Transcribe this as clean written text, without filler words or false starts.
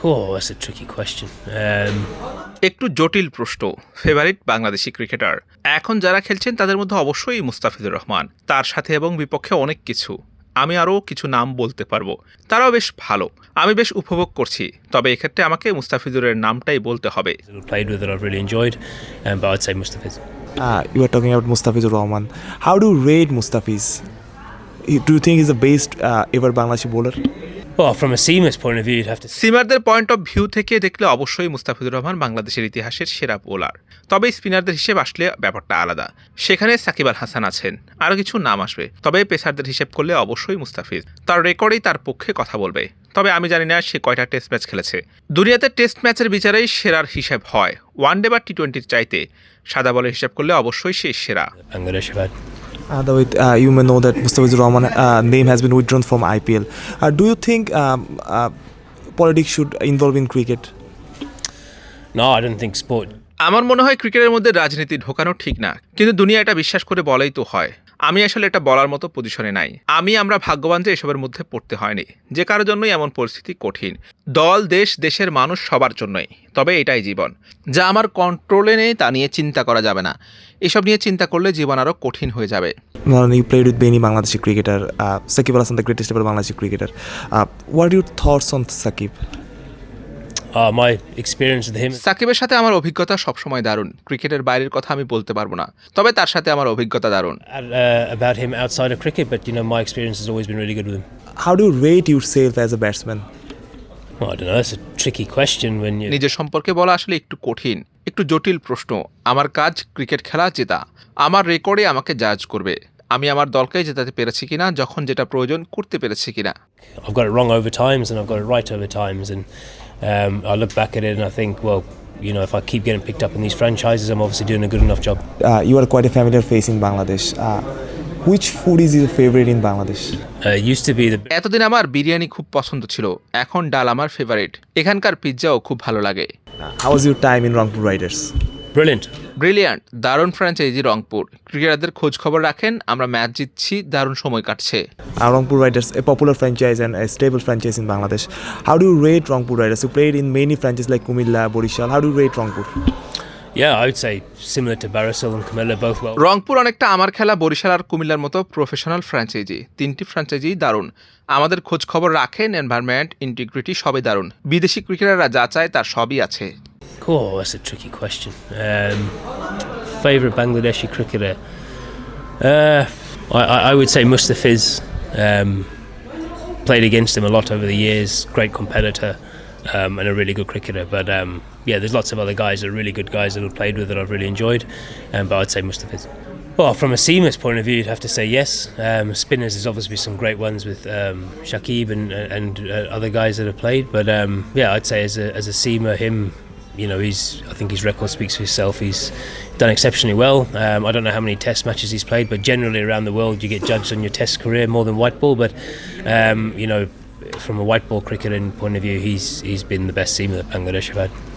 Oh, that's a tricky question. একটু জটিল প্রশ্ন। ফেভারিট বাংলাদেশি ক্রিকেটার এখন যারা খেলছেন তাদের মধ্যে অবশ্যই মুস্তাফিজুর রহমান, তার সাথে এবং বিপক্ষে অনেক কিছু। আমি আরও কিছু নাম বলতে পারবো, তারাও বেশ ভালো, আমি বেশ উপভোগ করছি। তবে এক্ষেত্রে আমাকে মুস্তাফিজুরের নামটাই বলতে হবে। Played with that I've really enjoyed, but I'd say Mustafiz. You are talking about Mustafizur Rahman. How do you rate Mustafiz? Do you think he's the best ever Bangladeshi bowler? Well, from a seamer's point of view, you'd have to. সিমারদের point of view থেকে দেখলে অবশ্যই মুস্তাফিজুর রহমান বাংলাদেশের ইতিহাসের সেরা bowler. তবে স্পিনারদের হিসেব আসলে ব্যাপারটা আলাদা। সেখানে সাকিব আল হাসান আছেন, আরও কিছু নাম আসবে। তবে পেসারদের হিসেব করলে অবশ্যই মুস্তাফিজ, তার রেকর্ডেই তার পক্ষে কথা বলবে। তবে আমি জানি না সে কয়টা টেস্ট ম্যাচ খেলেছে। দুনিয়াতে টেস্ট ম্যাচের বিচারেই সেরার হিসেব হয়, ওয়ানডে বা টি-20-র চাইতে। সাদা বলের হিসাব করলে অবশ্যই সে সেরা। Bangladesh have had. David, you may know that Mustafizur Rahman name has been withdrawn from IPL. Do you think politics should involve in cricket? No, I don't think sport. আমার মনে হয় ক্রিকেটের মধ্যে রাজনীতি ঢোকানো ঠিক না, কিন্তু দুনিয়া এটা বিশ্বাস করে বলেই তো হয়। আমি আসলে এটা বলার মতো পজিশনে নাই। আমরা ভাগ্যবান যে এসবের মধ্যে পড়তে হয়নি, যে কারোর জন্যই এমন পরিস্থিতি কঠিন। দল, দেশ, দেশের মানুষ সবার জন্যই। তবে এটাই জীবন, যা আমার কন্ট্রোলে নেই, তা নিয়ে চিন্তা করা যাবে না। এসব নিয়ে চিন্তা করলে জীবন আরও কঠিন হয়ে যাবে। You played with many Bangladeshi cricketer. Sakib Al Hasan, the greatest ever Bangladeshi cricketer. What are your thoughts on Sakib? My experience with him. সাকিবের সাথে আমার অভিজ্ঞতা সবসময় দারুণ। ক্রিকেটের বাইরের কথা আমি বলতে পারবো না, তবে তার সাথে আমার অভিজ্ঞতা দারুণ। About him outside of cricket, but my experience has always been really good with him. How do you rate yourself as a batsman? Well, I don't know. That's a tricky question when you. নিজের সম্পর্কে বলা আসলে একটু কঠিন, একটু জটিল প্রশ্ন। আমার কাজ ক্রিকেট খেলা জেতা, আমার রেকর্ডে আমাকে জাজ করবে। আমি আমার দলকে জেতাতে পেরেছি কিনা, যখন যেটা প্রয়োজন করতে পেরেছি কিনা। I've got it wrong over times and I've got it right over times, and I look back at it and I think, well, if I keep getting picked up in these franchises, I'm obviously doing a good enough job. You are quite a familiar face in Bangladesh. Which food is your favorite in Bangladesh? Used to be the. এতদিন আমার বিরিয়ানি খুব পছন্দ ছিল, এখন ডাল আমার favourite. এখানকার পিৎজাও খুব ভালো লাগে। How was your time in Rangpur Riders? Brilliant. Brilliant, দারুণ ফ্র্যাঞ্চাইজি রংপুর। ক্রিকেটারদের খোঁজ খবর রাখেন, আমরা ম্যাচ জিতছি, দারুণ সময় কাটছে। Rangpur Riders, a popular franchise and a stable franchise in Bangladesh. How do you rate Rangpur Riders? You played in many franchises like Kumilla, Borishal. How do you rate Rangpur? Yeah, I would say similar to Barasil and Kumilla, both well. Rangpur অনেকটা আমার খেলা বরিশাল আর কুমিল্লার মতো professional franchise. তিনটি franchise দারুণ, আমাদের খোঁজ খবর রাখেন, এনভায়রনমেন্ট, ইন্টিগ্রিটি সবই দারুণ। বিদেশি ক্রিকেটাররা যা চায় তার সবই আছে। Oh, that's a tricky question. Favorite Bangladeshi cricketer? I would say Mustafiz. Played against him a lot over the years. Great competitor and a really good cricketer. But there's lots of other guys that are really good guys that I've played with that I've really enjoyed. But I'd say Mustafiz. Well, from a seamer's point of view, you'd have to say yes. Spinners, there's obviously some great ones with Shakib and other guys that have played. But I'd say as a seamer, him. I think his record speaks for itself. He's done exceptionally well. I don't know how many test matches he's played, but generally around the world you get judged on your test career more than white ball. But from a white ball cricketing point of view, he's been the best seamer that Bangladesh have had.